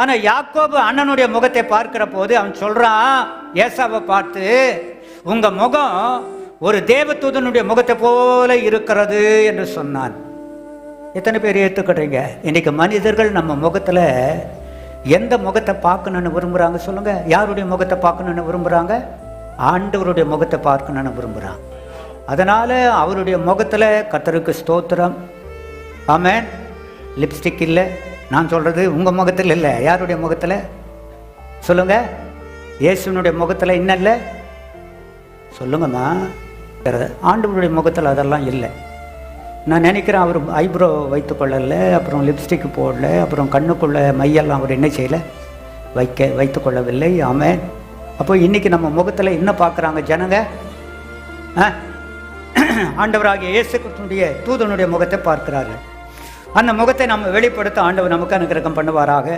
ஆனால் யாக்கோபு அண்ணனுடைய முகத்தை பார்க்கிற போது அவன் சொல்கிறான் ஏசாவை பார்த்து, உங்கள் முகம் ஒரு தேவதூதனுடைய முகத்தை போல இருக்கிறது என்று சொன்னான். எத்தனை பேர் ஏற்றுக்கிறீங்க? இன்னைக்கு மனிதர்கள் நம்ம முகத்தில் எந்த முகத்தை பார்க்கணுன்னு விரும்புகிறாங்க சொல்லுங்க? யாருடைய முகத்தை பார்க்கணுன்னு விரும்புகிறாங்க? ஆண்டவருடைய முகத்தை பார்க்கணுன்னு விரும்புகிறாங்க. அதனால் அவருடைய முகத்தில் கர்த்தருக்கு ஸ்தோத்திரம். ஆமென். லிப்ஸ்டிக் இல்லை, நான் சொல்கிறது உங்கள் முகத்தில் இல்லை. யாருடைய முகத்தில் சொல்லுங்கள்? இயேசுனுடைய முகத்தில் இன்னும் இல்லை சொல்லுங்கம்மா. ஆண்டவருடைய முகத்தில் அதெல்லாம் இல்லை. நான் நினைக்கிறேன் அவர் ஐப்ரோ வைத்து கொள்ளலை, அப்புறம் லிப்ஸ்டிக் போடல, அப்புறம் கண்ணுக்குள்ளே மையெல்லாம் அவர் என்ன செய்யலை, வைத்து கொள்ளவில்லை. ஆமென். அப்போ இன்றைக்கி நம்ம முகத்தில் என்ன பார்க்குறாங்க ஜனங்க? ஆண்டவராகிய இயேசு கிறிஸ்துவினுடைய தூதனுடைய முகத்தை பார்க்கிறார்கள். அந்த முகத்தை நம்ம வெளிப்படுத்த ஆண்டவர் நமக்கு அனுக்கிரகம் பண்ணுவாராக.